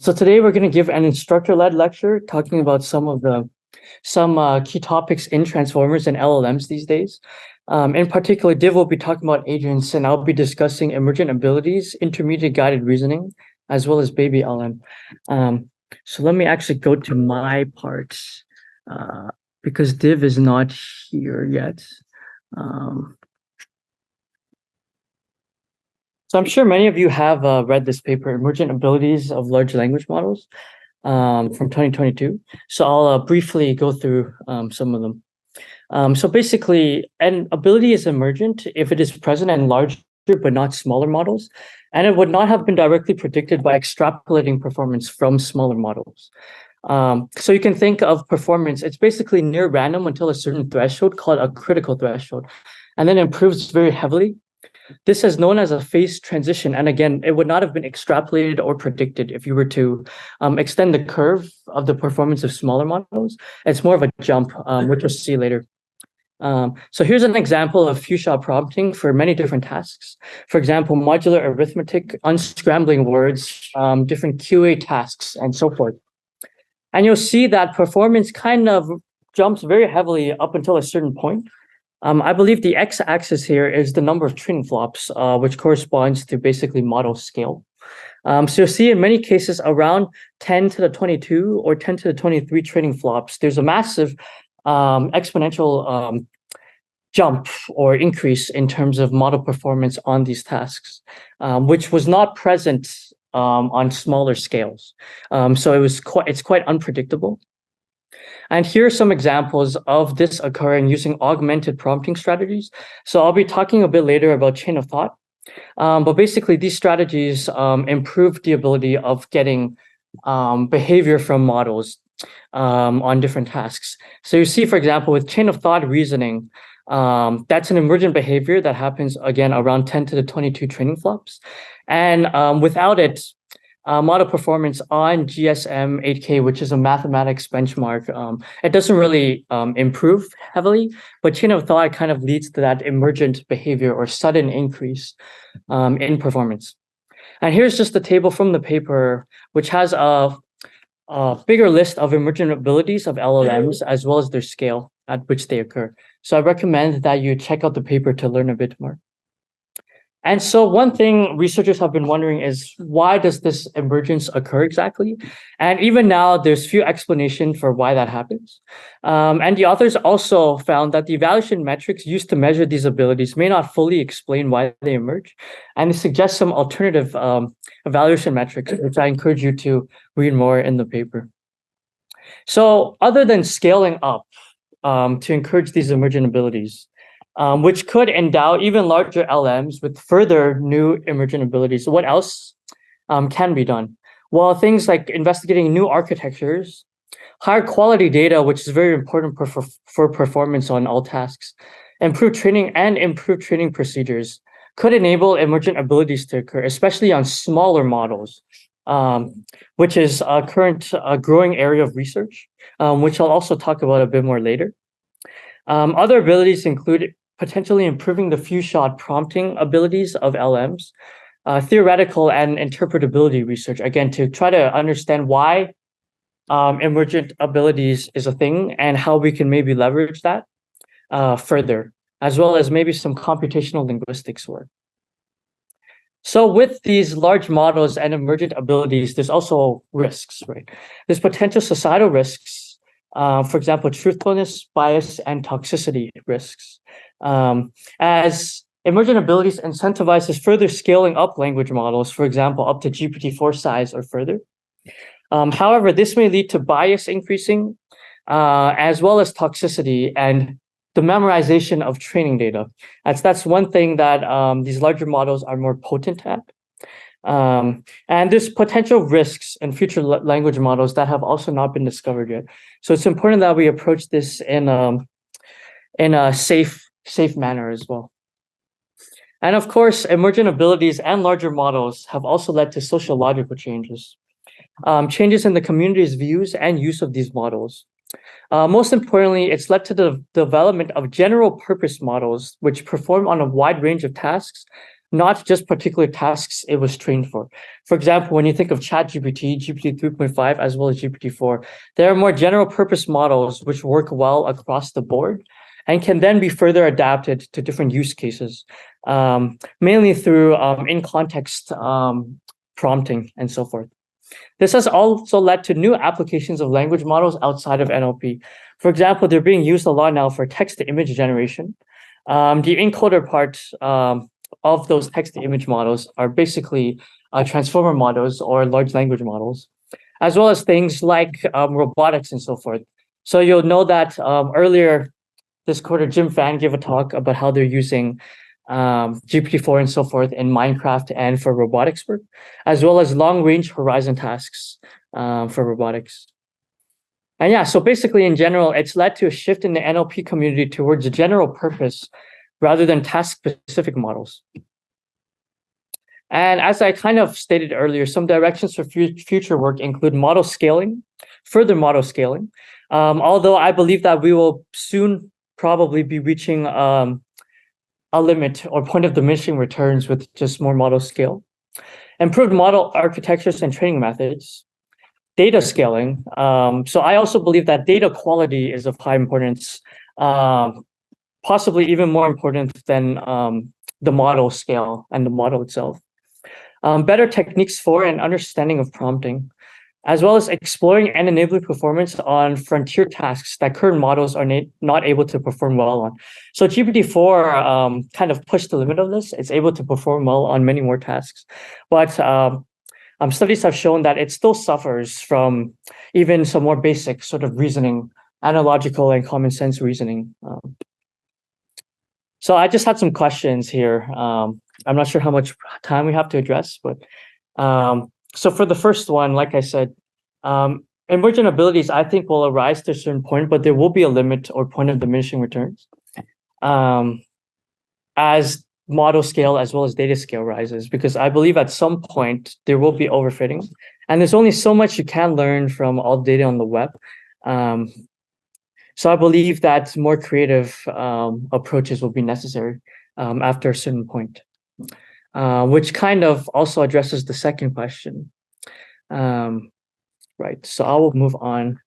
So today we're going to give an instructor-led lecture talking about some key topics in transformers and LLMs these days. In particular, Div will be talking about agents, and I'll be discussing emergent abilities, intermediate guided reasoning, as well as BabyLM. So let me actually go to my parts because Div is not here yet. So I'm sure many of you have read this paper, Emergent Abilities of Large Language Models, from 2022. So I'll briefly go through some of them. So basically, an ability is emergent if it is present in larger but not smaller models, and it would not have been directly predicted by extrapolating performance from smaller models. So you can think of performance, it's basically near random until a certain threshold called a critical threshold, and then improves very heavily. This is known as a phase transition. And again, it would not have been extrapolated or predicted if you were to extend the curve of the performance of smaller models. It's more of a jump, which we'll see later. So here's an example of few-shot prompting for many different tasks. For example, modular arithmetic, unscrambling words, different QA tasks, and so forth. And you'll see that performance kind of jumps very heavily up until a certain point. I believe the x-axis here is the number of training flops, which corresponds to basically model scale. So you'll see in many cases around 10 to the 22 or 10 to the 23 training flops, there's a massive exponential jump or increase in terms of model performance on these tasks, which was not present on smaller scales. So it's quite unpredictable. And here are some examples of this occurring using augmented prompting strategies. So I'll be talking a bit later about chain of thought. But basically, these strategies improve the ability of getting behavior from models on different tasks. So you see, for example, with chain of thought reasoning, that's an emergent behavior that happens, again, around 10 to the 22 training flops. And without it, model performance on GSM 8K, which is a mathematics benchmark, it doesn't really improve heavily, but chain of thought kind of leads to that emergent behavior or sudden increase in performance. And here's just the table from the paper, which has a bigger list of emergent abilities of LLMs as well as their scale at which they occur. So I recommend that you check out the paper to learn a bit more. And so one thing researchers have been wondering is, why does this emergence occur exactly? And even now, there's few explanations for why that happens. And the authors also found that the evaluation metrics used to measure these abilities may not fully explain why they emerge. And they suggest some alternative evaluation metrics, which I encourage you to read more in the paper. So other than scaling up to encourage these emergent abilities, which could endow even larger LMs with further new emergent abilities. So what else can be done? Well, things like investigating new architectures, higher quality data, which is very important for performance on all tasks, improved training procedures could enable emergent abilities to occur, especially on smaller models, which is a current growing area of research, which I'll also talk about a bit more later. Other abilities include potentially improving the few-shot prompting abilities of LMs, theoretical and interpretability research, again, to try to understand why emergent abilities is a thing and how we can maybe leverage that further, as well as maybe some computational linguistics work. So with these large models and emergent abilities, there's also risks, right? There's potential societal risks, for example, truthfulness, bias, and toxicity risks. As emergent abilities incentivizes further scaling up language models, for example, up to GPT-4 size or further. However, this may lead to bias increasing, as well as toxicity and the memorization of training data. That's one thing that these larger models are more potent at. And there's potential risks in future language models that have also not been discovered yet. So it's important that we approach this in a safe manner as well. And of course, emergent abilities and larger models have also led to sociological changes, changes in the community's views and use of these models. Most importantly, it's led to the development of general purpose models, which perform on a wide range of tasks not just particular tasks it was trained for. For example, when you think of ChatGPT, GPT 3.5, as well as GPT-4, there are more general purpose models which work well across the board and can then be further adapted to different use cases, mainly through in-context prompting and so forth. This has also led to new applications of language models outside of NLP. For example, they're being used a lot now for text-to-image generation. The encoder part of those text-to-image models are basically transformer models or large language models, as well as things like robotics and so forth. So you'll know that earlier this quarter, Jim Fan gave a talk about how they're using GPT-4 and so forth in Minecraft and for robotics work, as well as long-range horizon tasks for robotics. And yeah, so basically in general, it's led to a shift in the NLP community towards a general purpose rather than task-specific models. And as I kind of stated earlier, some directions for future work include model scaling, further model scaling, although I believe that we will soon probably be reaching a limit or point of diminishing returns with just more model scale. Improved model architectures and training methods. Data scaling. So I also believe that data quality is of high importance, possibly even more important than the model scale and the model itself. Better techniques for and understanding of prompting, as well as exploring and enabling performance on frontier tasks that current models are not able to perform well on. So GPT-4 kind of pushed the limit of this. It's able to perform well on many more tasks, but studies have shown that it still suffers from even some more basic sort of reasoning, analogical and common sense reasoning. So I just had some questions here. I'm not sure how much time we have to address, but so for the first one, like I said, emergent abilities, I think, will arise to a certain point, but there will be a limit or point of diminishing returns as model scale as well as data scale rises, because I believe at some point there will be overfitting, and there's only so much you can learn from all the data on the web. So I believe that more creative approaches will be necessary after a certain point. Which kind of also addresses the second question. Right, so I will move on.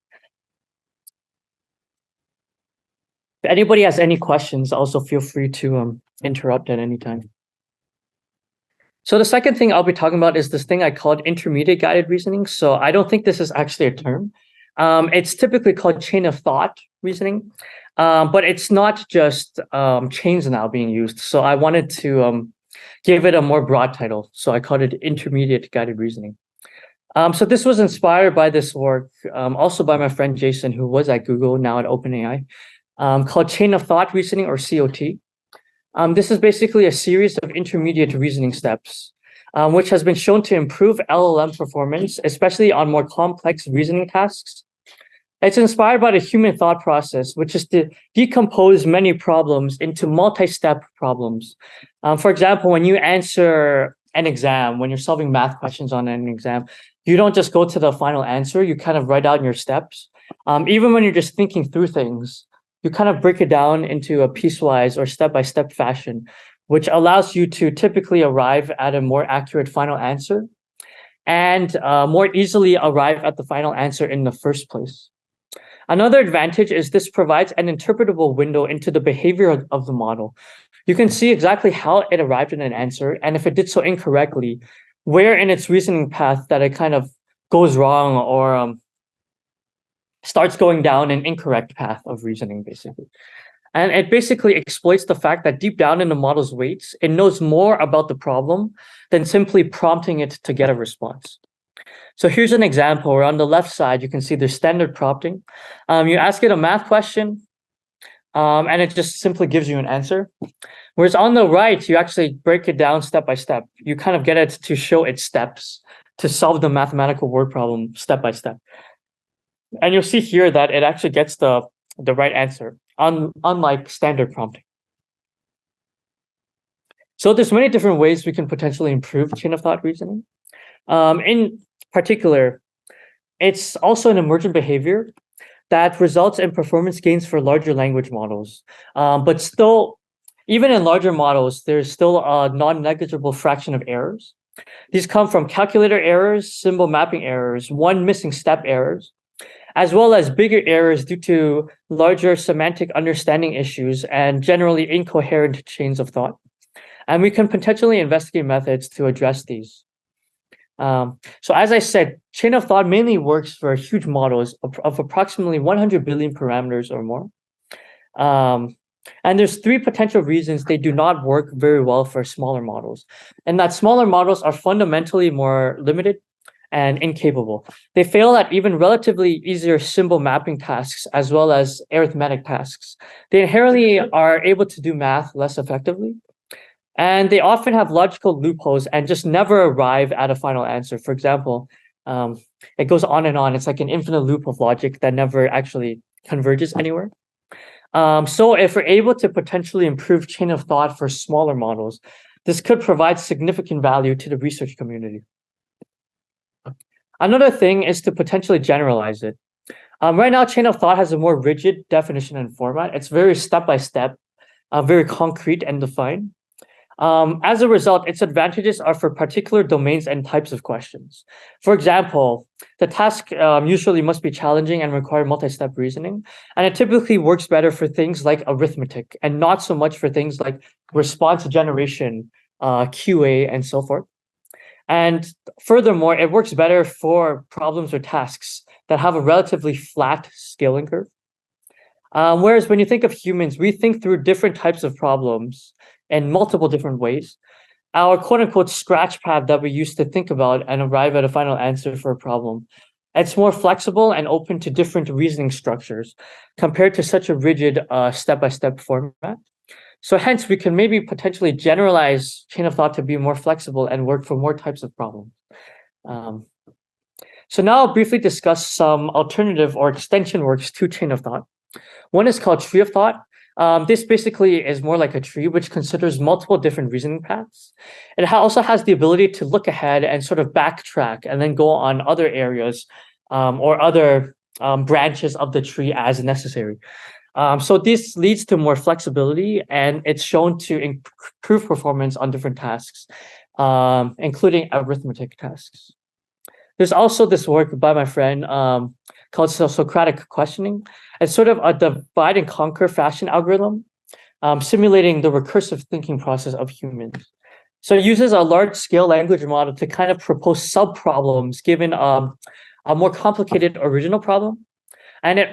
If anybody has any questions, also feel free to interrupt at any time. So the second thing I'll be talking about is this thing I called intermediate guided reasoning. So I don't think this is actually a term. It's typically called chain of thought reasoning, but it's not just chains now being used. So I wanted to give it a more broad title. So I called it intermediate guided reasoning. So this was inspired by this work, also by my friend Jason, who was at Google, now at OpenAI, called chain of thought reasoning, or COT. This is basically a series of intermediate reasoning steps, which has been shown to improve LLM performance, especially on more complex reasoning tasks. It's inspired by the human thought process, which is to decompose many problems into multi-step problems. For example, when you answer an exam, when you're solving math questions on an exam, you don't just go to the final answer, you kind of write out your steps. Even when you're just thinking through things, you kind of break it down into a piecewise or step-by-step fashion, which allows you to typically arrive at a more accurate final answer and more easily arrive at the final answer in the first place. Another advantage is this provides an interpretable window into the behavior of the model. You can see exactly how it arrived at an answer, and if it did so incorrectly, where in its reasoning path that it kind of goes wrong or starts going down an incorrect path of reasoning, basically. And it basically exploits the fact that deep down in the model's weights, it knows more about the problem than simply prompting it to get a response. So here's an example where on the left side, you can see there's standard prompting. You ask it a math question, and it just simply gives you an answer. Whereas on the right, you actually break it down step by step. You kind of get it to show its steps to solve the mathematical word problem step by step. And you'll see here that it actually gets the right answer, unlike standard prompting. So there's many different ways we can potentially improve chain of thought reasoning. In particular, it's also an emergent behavior that results in performance gains for larger language models, but still Even in larger models, there's still a non-negligible fraction of errors. These come from calculator errors, symbol mapping errors, one missing step errors, as well as bigger errors due to larger semantic understanding issues and generally incoherent chains of thought. And we can potentially investigate methods to address these. So as I said, chain of thought mainly works for huge models of approximately 100 billion parameters or more. And there's three potential reasons they do not work very well for smaller models. And that smaller models are fundamentally more limited and incapable. They fail at even relatively easier symbol mapping tasks as well as arithmetic tasks. They inherently are able to do math less effectively. And they often have logical loopholes and just never arrive at a final answer. For example, it goes on and on. It's like an infinite loop of logic that never actually converges anywhere. So if we're able to potentially improve chain of thought for smaller models, this could provide significant value to the research community. Another thing is to potentially generalize it. Right now, chain of thought has a more rigid definition and format. It's very step-by-step, very concrete and defined. As a result, its advantages are for particular domains and types of questions. For example, the task usually must be challenging and require multi-step reasoning, and it typically works better for things like arithmetic and not so much for things like response generation, QA, and so forth. And furthermore, it works better for problems or tasks that have a relatively flat scaling curve. Whereas when you think of humans, we think through different types of problems in multiple different ways. Our quote unquote scratch pad that we used to think about and arrive at a final answer for a problem, it's more flexible and open to different reasoning structures compared to such a rigid step-by-step format. So hence, we can maybe potentially generalize chain of thought to be more flexible and work for more types of problems. So now I'll briefly discuss some alternative or extension works to chain of thought. One is called tree of thought. This basically is more like a tree, which considers multiple different reasoning paths. It also has the ability to look ahead and sort of backtrack and then go on other areas or other branches of the tree as necessary. So this leads to more flexibility, and it's shown to improve performance on different tasks, including arithmetic tasks. There's also this work by my friend called Socratic questioning. It's sort of a divide and conquer fashion algorithm, simulating the recursive thinking process of humans. So it uses a large-scale language model to kind of propose sub-problems given a more complicated original problem. And it,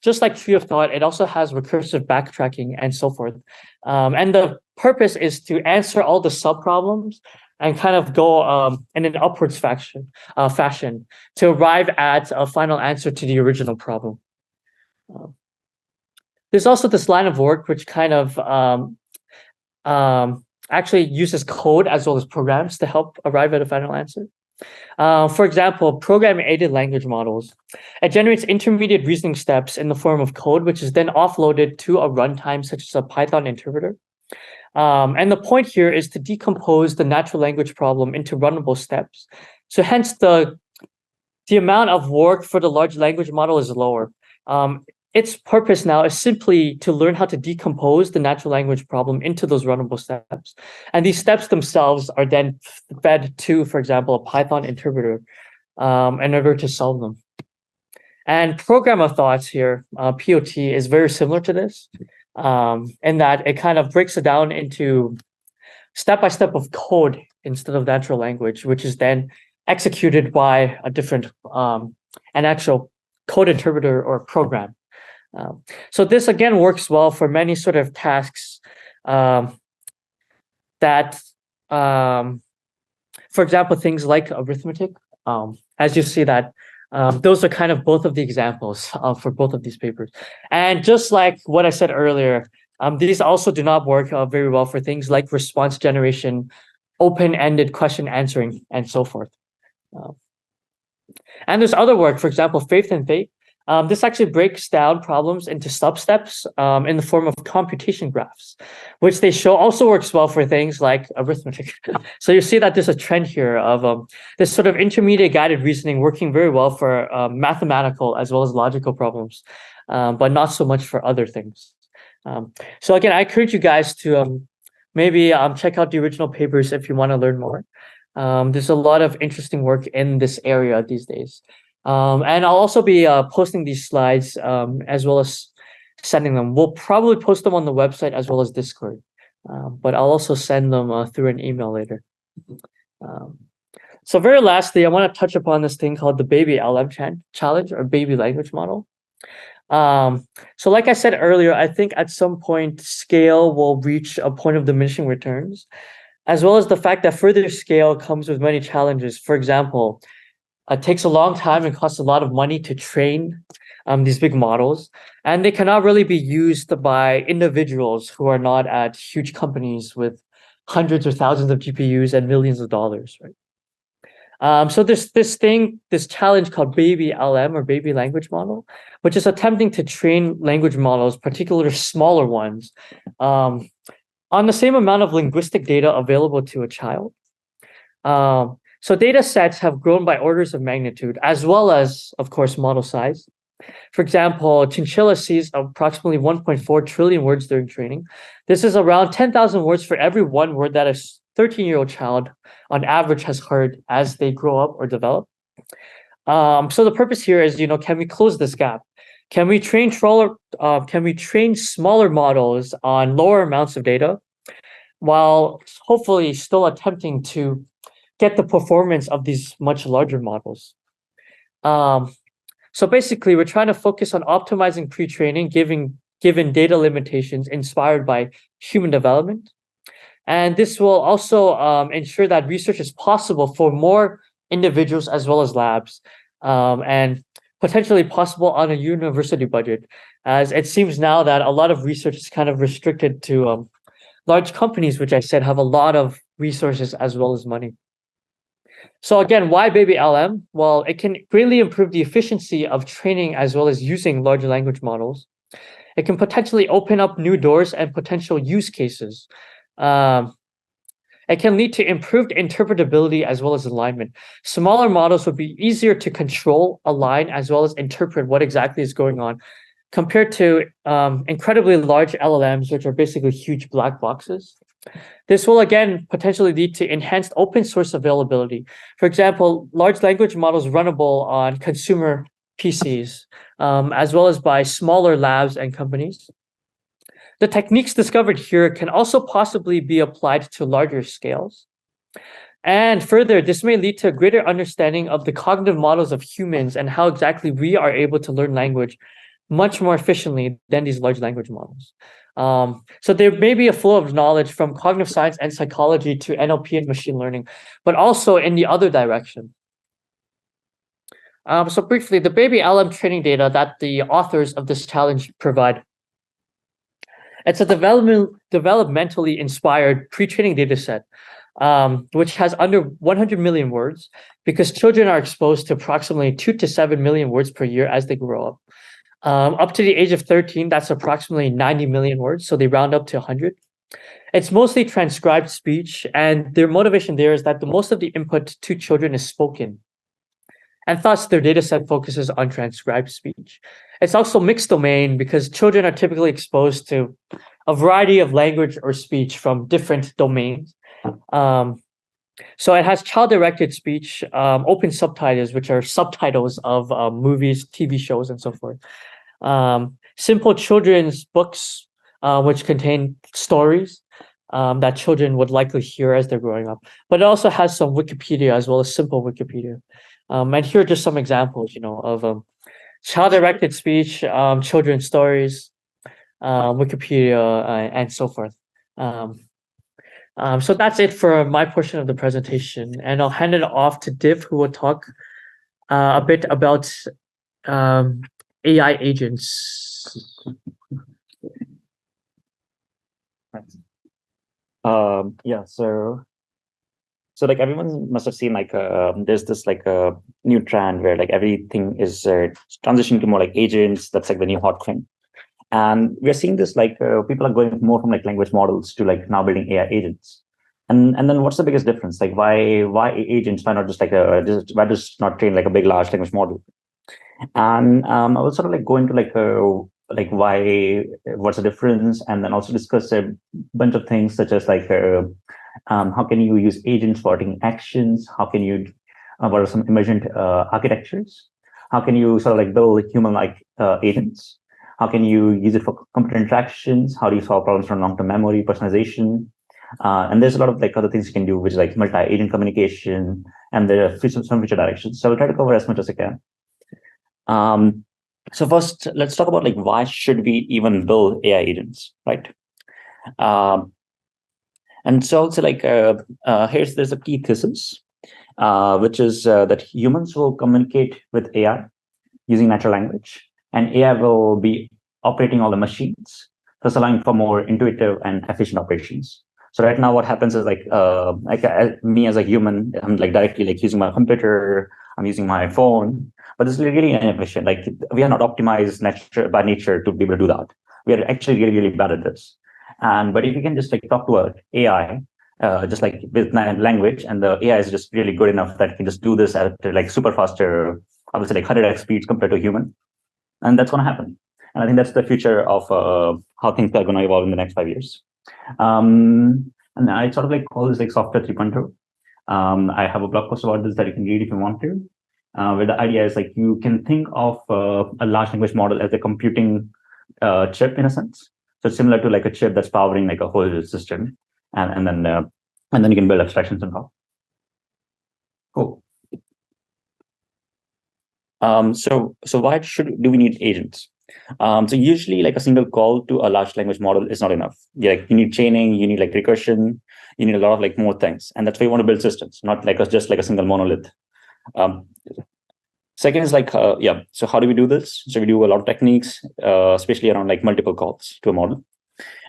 just like tree of thought, it also has recursive backtracking and so forth. And the purpose is to answer all the sub-problems and kind of go in an upwards fashion to arrive at a final answer to the original problem. There's also this line of work which kind of actually uses code as well as programs to help arrive at a final answer. For example, program-aided language models. It generates intermediate reasoning steps in the form of code, which is then offloaded to a runtime such as a Python interpreter. And the point here is to decompose the natural language problem into runnable steps. So hence the amount of work for the large language model is lower. Its purpose now is simply to learn how to decompose the natural language problem into those runnable steps. And these steps themselves are then fed to, for example, a Python interpreter in order to solve them. And program of thoughts here, POT, is very similar to this in that it kind of breaks it down into step-by-step of code instead of natural language, which is then executed by a different, an actual code interpreter or program. So this again works well for many sort of tasks that, for example, things like arithmetic. As you see that those are kind of both of the examples for both of these papers. And just like what I said earlier, these also do not work very well for things like response generation, open-ended question answering, and so forth. And there's other work, for example, Faith and Fate. This actually breaks down problems into sub-steps in the form of computation graphs, which they show also works well for things like arithmetic. So you see that there's a trend here of this sort of intermediate guided reasoning working very well for mathematical as well as logical problems, but not so much for other things. So again, I encourage you guys to maybe check out the original papers if you want to learn more. There's a lot of interesting work in this area these days. And I'll also be posting these slides as well as sending them. We'll probably post them on the website as well as Discord, but I'll also send them through an email later. So very lastly, I want to touch upon this thing called the BabyLM challenge or baby language model. So like I said earlier, I think at some point scale will reach a point of diminishing returns, as well as the fact that further scale comes with many challenges. For example, it takes a long time and costs a lot of money to train these big models, and they cannot really be used by individuals who are not at huge companies with hundreds or thousands of GPUs and millions of dollars, right? So there's this challenge called BabyLM or baby language model, which is attempting to train language models, particularly smaller ones, on the same amount of linguistic data available to a child. So data sets have grown by orders of magnitude, as well as, of course, model size. For example, chinchilla sees approximately 1.4 trillion words during training. This is around 10,000 words for every one word that a 13-year-old child on average has heard as they grow up or develop. So the purpose here is, can we close this gap? Can we train smaller models on lower amounts of data while hopefully still attempting to get the performance of these much larger models? So basically, we're trying to focus on optimizing pre-training, given data limitations inspired by human development. And this will also ensure that research is possible for more individuals as well as labs, and potentially possible on a university budget, as it seems now that a lot of research is kind of restricted to large companies, which I said have a lot of resources as well as money. So again, why BabyLM? Well, it can greatly improve the efficiency of training as well as using large language models. It can potentially open up new doors and potential use cases. It can lead to improved interpretability as well as alignment. Smaller models would be easier to control, align, as well as interpret what exactly is going on, compared to incredibly large LLMs, which are basically huge black boxes. This will again potentially lead to enhanced open source availability. For example, large language models runnable on consumer PCs, as well as by smaller labs and companies. The techniques discovered here can also possibly be applied to larger scales. And further, this may lead to a greater understanding of the cognitive models of humans and how exactly we are able to learn language much more efficiently than these large language models. So there may be a flow of knowledge from cognitive science and psychology to NLP and machine learning, but also in the other direction. So briefly, the BabyLM training data that the authors of this challenge provide. It's a developmentally inspired pre-training data set, which has under 100 million words, because children are exposed to approximately 2 to 7 million words per year as they grow up. Up to the age of 13, that's approximately 90 million words, so they round up to 100. It's mostly transcribed speech, and their motivation there is that the most of the input to children is spoken, and thus their data set focuses on transcribed speech. It's also mixed domain because children are typically exposed to a variety of language or speech from different domains. So it has child-directed speech, open subtitles, which are subtitles of movies, TV shows, and so forth. Simple children's books, which contain stories that children would likely hear as they're growing up. But it also has some Wikipedia as well as simple Wikipedia. And here are just some examples, of child-directed speech, children's stories, Wikipedia, and so forth. So that's it for my portion of the presentation, and I'll hand it off to Div, who will talk a bit about AI agents. Yeah, so like everyone must have seen there's this a new trend where everything is transitioning to more like agents. That's the new hot thing. And we're seeing this people are going more from language models to now building AI agents. And then what's the biggest difference? Why agents? Why not just why just not train a big large language model? And I will sort of go into like why, what's the difference, and then also discuss a bunch of things such as like how can you use agents for taking actions? How can you, what are some emergent architectures? How can you sort of like build human-like agents? How can you use it for computer interactions? How do you solve problems from long-term memory, personalization? And there's a lot of like other things you can do, which is like multi-agent communication, and there are some future directions. So I'll try to cover as much as I can. So first, let's talk about like why should we even build AI agents, right? And so also like there's a key thesis, which is that humans will communicate with AI using natural language, and AI will be operating all the machines, thus allowing for more intuitive and efficient operations. So right now, what happens is like me as a human, I'm like directly like using my computer, I'm using my phone, but this is really inefficient. Like we are not optimized by nature to be able to do that. We are actually really, really bad at this. And but if you can just like talk to an AI, just like with language, and the AI is just really good enough that it can just do this at like super faster, obviously like 100x speeds compared to a human, and that's going to happen. And I think that's the future of how things are going to evolve in the next 5 years. And I sort of like call this like software 3.0. I have a blog post about this that you can read if you want to. Where the idea is like you can think of a large language model as a computing chip in a sense. So it's similar to like a chip that's powering like a whole system, and then you can build abstractions on top. Cool. So why do we need agents? So usually like a single call to a large language model is not enough. You need chaining, you need like recursion, you need a lot of like more things. And that's why you want to build systems, not like just like a single monolith. Second is like, so how do we do this? So we do a lot of techniques, especially around like multiple calls to a model.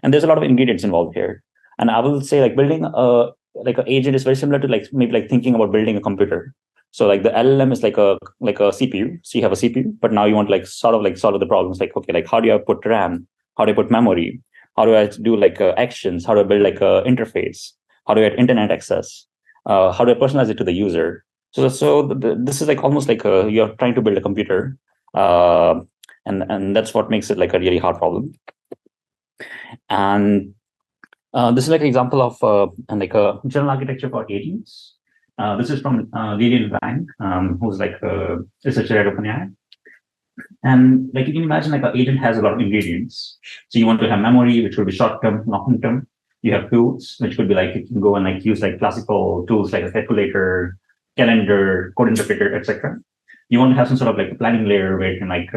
And there's a lot of ingredients involved here. And I will say like building like an agent is very similar to like maybe like thinking about building a computer. So like the LLM is like a CPU. So you have a CPU, but now you want like sort of like solve the problems. Like, okay, like how do I put RAM? How do I put memory? How do I do like actions? How do I build like a interface? How do I get internet access? How do I personalize it to the user? This is like almost like you're trying to build a computer, and that's what makes it like a really hard problem. And this is like an example of like a general architecture for agents. This is from Feng, who's like a researcher at OpenAI. And like you can imagine, like an agent has a lot of ingredients. So you want to have memory, which would be short term, long term. You have tools, which could be like you can go and like use like classical tools like a calculator, calendar, code interpreter, etc. You want to have some sort of like a planning layer where you can like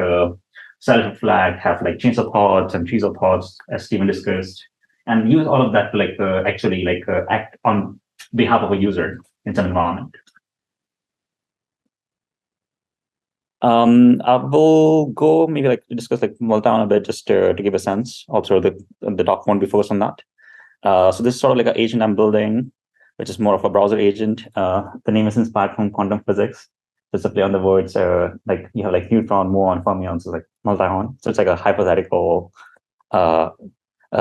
self-reflect, have like chains of thoughts and trees of thoughts, as Stephen discussed, and use all of that to like actually like act on behalf of a user in some environment. I will go maybe like discuss like Meltdown a bit just to give a sense. Also, the talk won't be focused on that. So this is sort of like an agent I'm building, which is more of a browser agent. The name is inspired from quantum physics. It's a play on the words. Like you have like neutron, muon, fermion, so like multi-hon. So it's like a hypothetical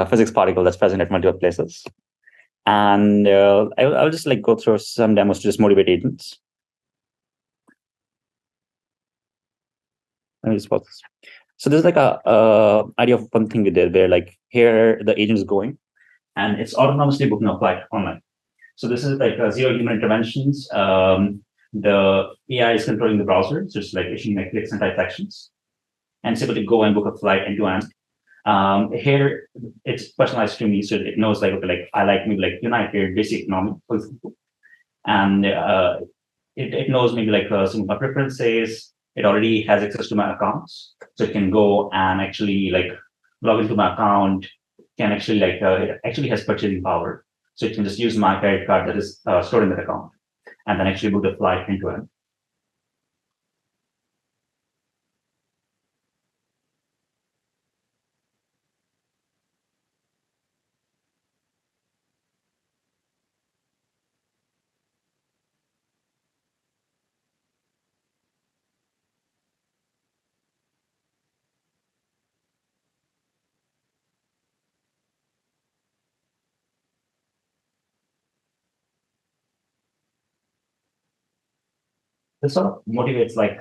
physics particle that's present at multiple places. And I'll just like go through some demos to just motivate agents. Let me just pause this. So there's like a idea of one thing we did where like here the agent is going and it's autonomously booking a flight online. So this is like zero human interventions. The AI is controlling the browser, so it's like issuing like clicks and type actions, and it's able to go and book a flight end to end. Here it's personalized to me, so it knows like okay, like I like maybe like United, basic economy, for example, and it knows maybe like some of my preferences. It already has access to my accounts, so it can go and actually like log into my account. Can actually like it actually has purchasing power, so it can just use my credit card that is stored in that account, and then actually book the flight end to end. This sort of motivates like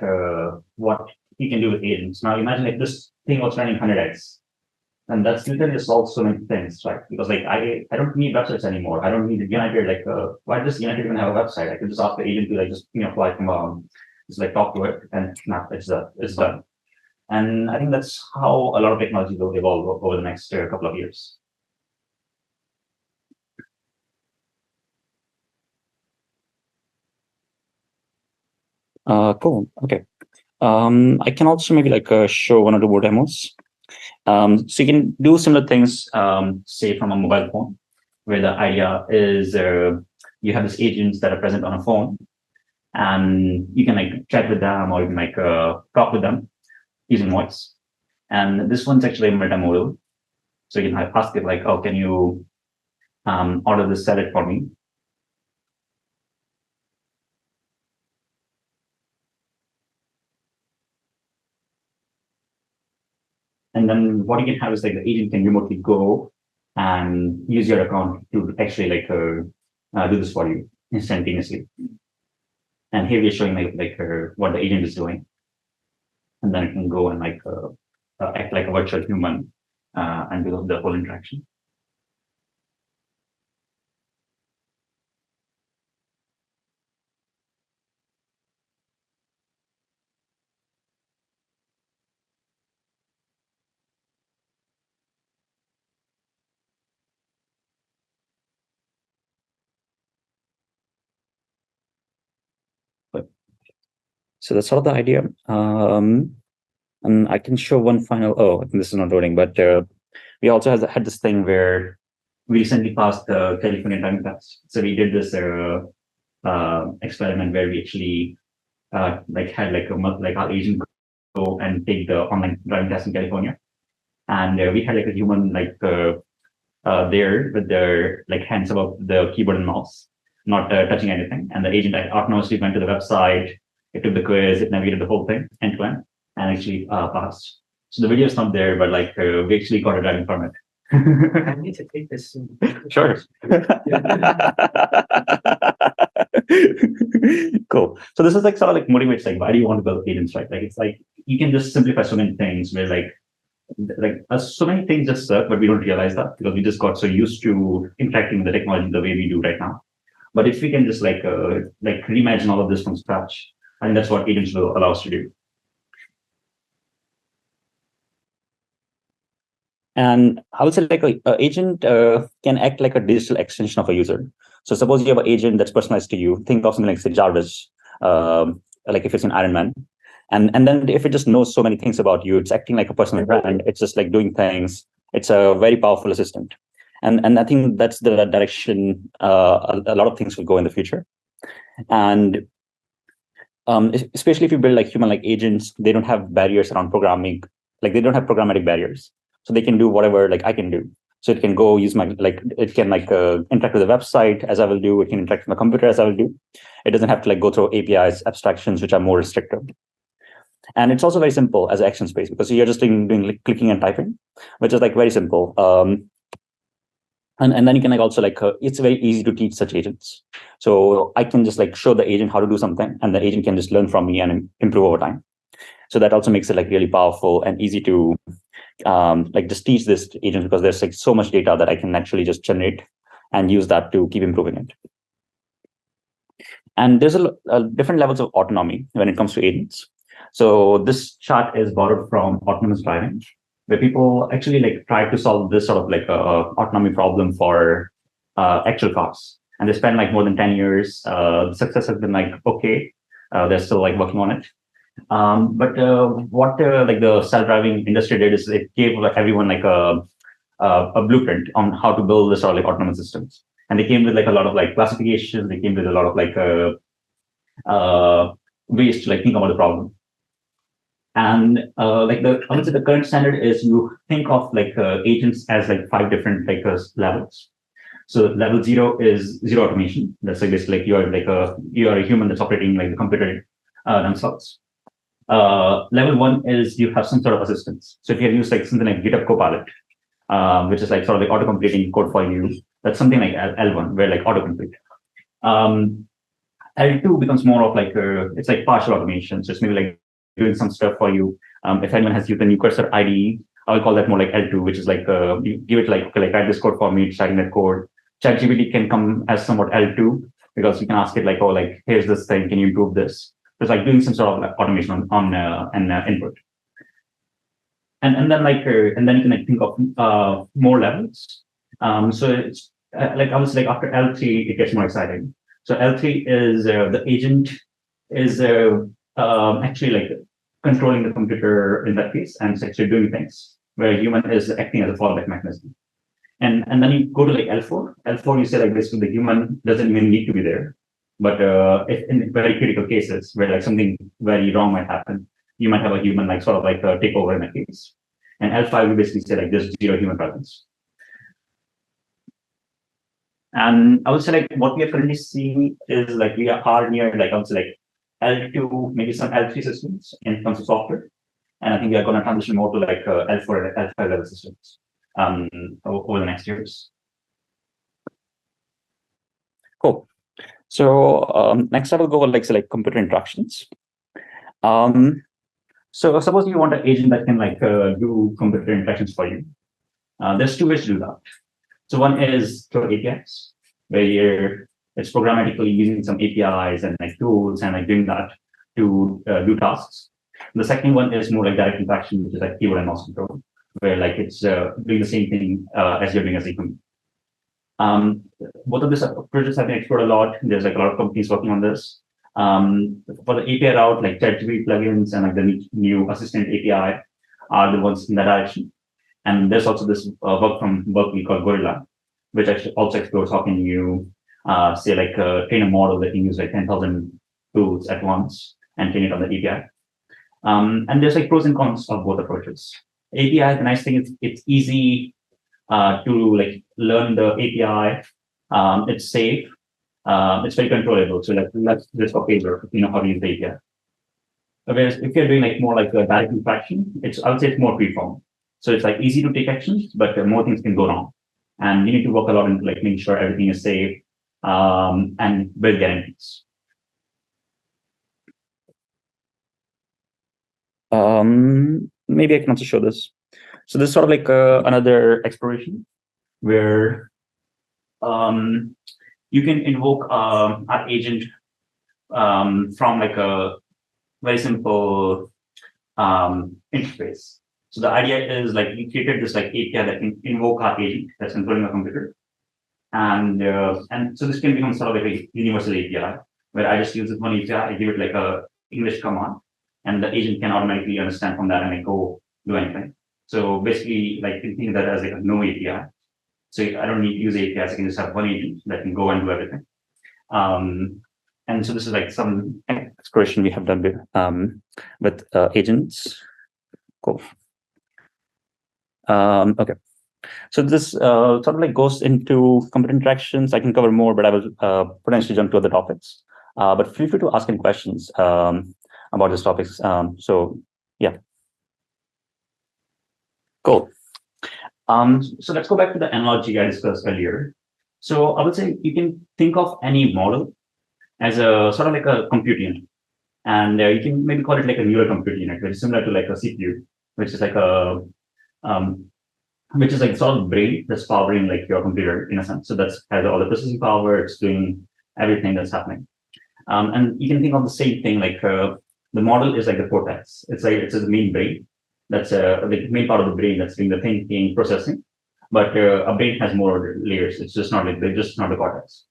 what you can do with agents. Now imagine like this thing was running 100x. And that's literally solves so many things, right? Because like I don't need websites anymore. I don't need United. Like why does United even have a website? I could just ask the agent to like just apply from just like talk to it and snap, it's done. It's done. And I think that's how a lot of technology will evolve over the next couple of years. Cool. Okay. I can also maybe like show one or two more demos. So you can do similar things, say from a mobile phone, where the idea is you have these agents that are present on a phone, and you can like chat with them or you can like talk with them using voice. And this one's actually multimodal. So you can ask it like, oh, can you order this salad for me? And then what you can have is like the agent can remotely go and use your account to actually like do this for you instantaneously. And here we're showing like what the agent is doing. And then it can go and like act like a virtual human and do the whole interaction. So that's sort of the idea. And I can show one final, oh, I think this is not loading, but we also had this thing where we recently passed the California driving test. So we did this experiment where we actually like had like our agent go and take the online driving test in California. And we had like a human like there with their like hands above the keyboard and mouse, not touching anything. And the agent autonomously went to the website, it took the quiz, it navigated the whole thing end to end, and actually passed. So the video is not there, but like we actually got a driving permit. I need to take this soon. Sure. Cool. So this is like sort of like motivates like why do you want to build agents, right? Like it's like you can just simplify so many things where like so many things just suck, but we don't realize that because we just got so used to interacting with the technology the way we do right now. But if we can just like reimagine all of this from scratch, I think that's what agents will allow us to do. And I would say like an agent can act like a digital extension of a user. So suppose you have an agent that's personalized to you. Think of something like say Jarvis, like if it's an Iron Man. And then if it just knows so many things about you, it's acting like a personal brand. It's just like doing things. It's a very powerful assistant. And I think that's the direction a lot of things will go in the future. And especially if you build like human-like agents, they don't have barriers around programming. Like they don't have programmatic barriers. So they can do whatever like I can do. So it can go use my, like, it can like interact with the website as I will do. It can interact with my computer as I will do. It doesn't have to like go through APIs, abstractions, which are more restrictive. And it's also very simple as action space because you're just doing like clicking and typing, which is like very simple. And then you can like also like, it's very easy to teach such agents. So I can just like show the agent how to do something and the agent can just learn from me and improve over time. So that also makes it like really powerful and easy to like just teach this to agents because there's like so much data that I can actually just generate and use that to keep improving it. And there's a different levels of autonomy when it comes to agents. So this chart is borrowed from autonomous driving, where people actually like try to solve this sort of like autonomy problem for actual cars. And they spend like more than 10 years. The success has been like, okay, they're still like working on it. But what like the self-driving industry did is it gave like everyone like a blueprint on how to build this sort of like autonomous systems. And they came with like a lot of like classifications. They came with a lot of like ways to like think about the problem. And like I would say the current standard is you think of like agents as like 5 different like levels. So level 0 is zero automation. That's like basically like you are a human that's operating like the computer themselves. Level 1 is you have some sort of assistance. So if you use like something like GitHub Copilot, which is like sort of like auto-completing code for you, that's something like L1, where like autocomplete. L2 becomes more of like it's like partial automation. So it's maybe like doing some stuff for you. If anyone has used the new cursor IDE, I will call that more like L2, which is like you give it like, okay, like write this code for me, it's writing that code. ChatGPT can come as somewhat L2 because you can ask it like, oh, like here's this thing, can you improve this? It's like doing some sort of like automation on an input. And then and then you can like think of more levels. So it's like I was like after L3, it gets more exciting. So L3 is the agent is actually like controlling the computer in that case, and it's actually doing things where a human is acting as a fallback mechanism. And then you go to like L4. L4, you say like basically the human doesn't even need to be there. But if in very critical cases where like something very wrong might happen, you might have a human like sort of like take over in that case. And L5, we basically say like there's zero human presence. And I would say like what we are currently seeing is like we are near like I would say like L2, maybe some L3 systems in terms of software. And I think we are going to transition more to like L4 and L5 level systems over the next years. Cool. So next I will go over like computer interactions. So suppose you want an agent that can like do computer interactions for you. There's two ways to do that. So one is through APIs, where it's programmatically using some APIs and like tools and like doing that to do tasks. The second one is more like direct interaction, which is like keyboard and mouse control, where like it's doing the same thing as you're doing as a human. Both of these approaches have been explored a lot. There's like a lot of companies working on this. For the API route, like ChatGPT plugins and like the new assistant API are the ones in that direction. And there's also this work from Berkeley called Gorilla, which actually also explores how can you say like train a model that can use like 10,000 tools at once and train it on the API. And there's like pros and cons of both approaches. API, the nice thing is it's easy to like learn the API. It's safe. It's very controllable. So like let's go paper if you know how to use the API. Whereas if you're doing like more like a direct interaction, I would say it's more freeform. So it's like easy to take actions, but more things can go wrong. And you need to work a lot into like making sure everything is safe and build guarantees. Maybe I can also show this. So this is sort of like another exploration where you can invoke our agent from like a very simple interface. So the idea is like we created this like API that can invoke our agent that's controlling a computer, and so this can become sort of like a universal API where I just use this one API, I give it like a English command, and the agent can automatically understand from that and like go do anything. So basically, like you think of that as like a no API. So I don't need to use APIs. I can just have one agent that can go and do everything. And so this is like some exploration we have done with agents. Cool. Okay. So this sort of like goes into computer interactions. I can cover more, but I will potentially jump to other topics. But feel free to ask any questions about these topics. So yeah. Cool. So let's go back to the analogy I discussed earlier. So I would say you can think of any model as a sort of like a compute unit. And you can maybe call it like a neural compute unit, very similar to like a CPU, which is like a sort of brain that's powering like your computer in a sense. So that's has all the processing power, it's doing everything that's happening. And you can think of the same thing like the model is like the cortex. It's the main brain. That's the main part of the brain that's doing the thinking, processing. But a brain has more layers. It's just not like just not the cortex.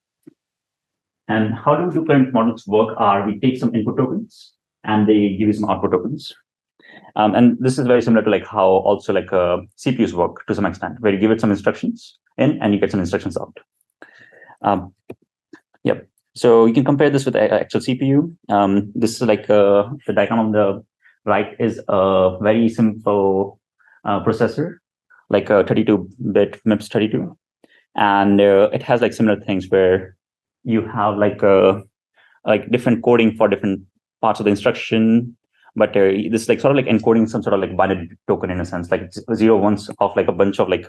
And how do current models work? We take some input tokens and they give you some output tokens. And this is very similar to like how also like CPUs work to some extent, where you give it some instructions in and you get some instructions out. Yep. So you can compare this with actual CPU. This is like the diagram on the right is a very simple processor, like a 32-bit MIPS 32, and it has like similar things where you have like different coding for different parts of the instruction, but this is like sort of like encoding some sort of like binary token in a sense, like it's 0 1s of like a bunch of like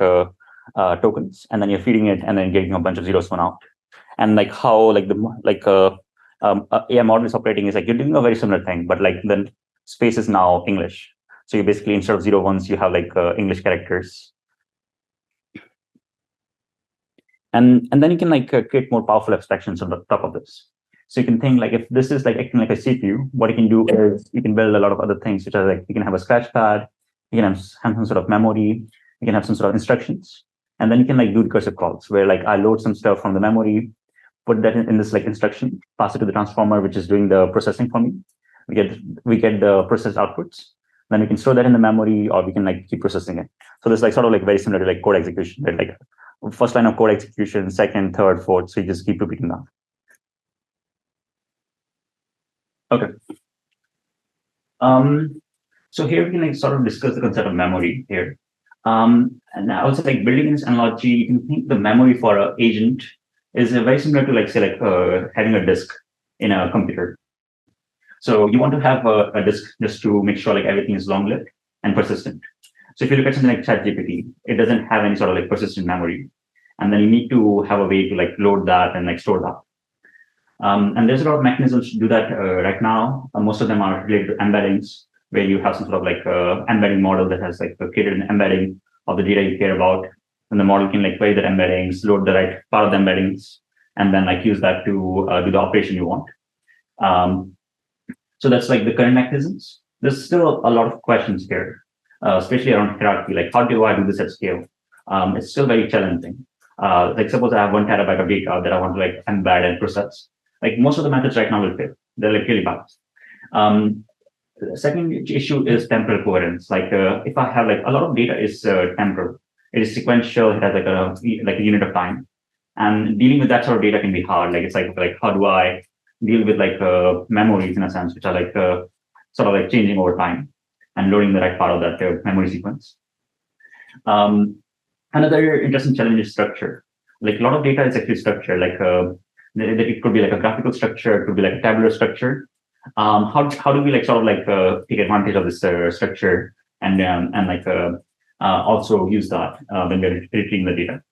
tokens, and then you're feeding it and then getting a bunch of zeros one out. And like how like the AI model is operating is like you're doing a very similar thing, but like then space is now English. So you basically, instead of 0 1s, you have like English characters. And then you can like create more powerful abstractions on the top of this. So you can think like, if this is like acting like a CPU, what you can do is you can build a lot of other things, which are like, you can have a scratch pad, you can have some sort of memory, you can have some sort of instructions, and then you can like do recursive calls where like I load some stuff from the memory, put that in this like instruction, pass it to the transformer, which is doing the processing for me. We get the processed outputs. Then we can store that in the memory, or we can like keep processing it. So there's like sort of like very similar to like code execution, right? Like first line of code execution, second, third, fourth. So you just keep repeating that. Okay. So here we can like sort of discuss the concept of memory here. And also like building this analogy, you can think the memory for an agent is very similar to like say like having a disk in a computer. So you want to have a disk just to make sure like everything is long-lived and persistent. So if you look at something like ChatGPT, it doesn't have any sort of like persistent memory. And then you need to have a way to like load that and like store that. And there's a lot of mechanisms to do that right now. Most of them are related to embeddings, where you have some sort of like embedding model that has like created an embedding of the data you care about. And the model can like query that embeddings, load the right part of the embeddings, and then like use that to do the operation you want. So that's like the current mechanisms. There's still a lot of questions here, especially around hierarchy. Like, how do I do this at scale? It's still very challenging. Like, suppose I have 1 terabyte of data that I want to like embed and process. Like, most of the methods right now will fail. They're like really bad. The second issue is temporal coherence. Like, if I have like a lot of data is temporal, it is sequential. It has like a unit of time, and dealing with that sort of data can be hard. Like, it's like how do I deal with like memories in a sense, which are like sort of like changing over time, and loading the right part of that memory sequence. Another interesting challenge is structure. Like, a lot of data is actually structured. Like it could be like a graphical structure, it could be like a tabular structure. How do we like sort of like take advantage of this structure and like also use that when we're retrieving the data?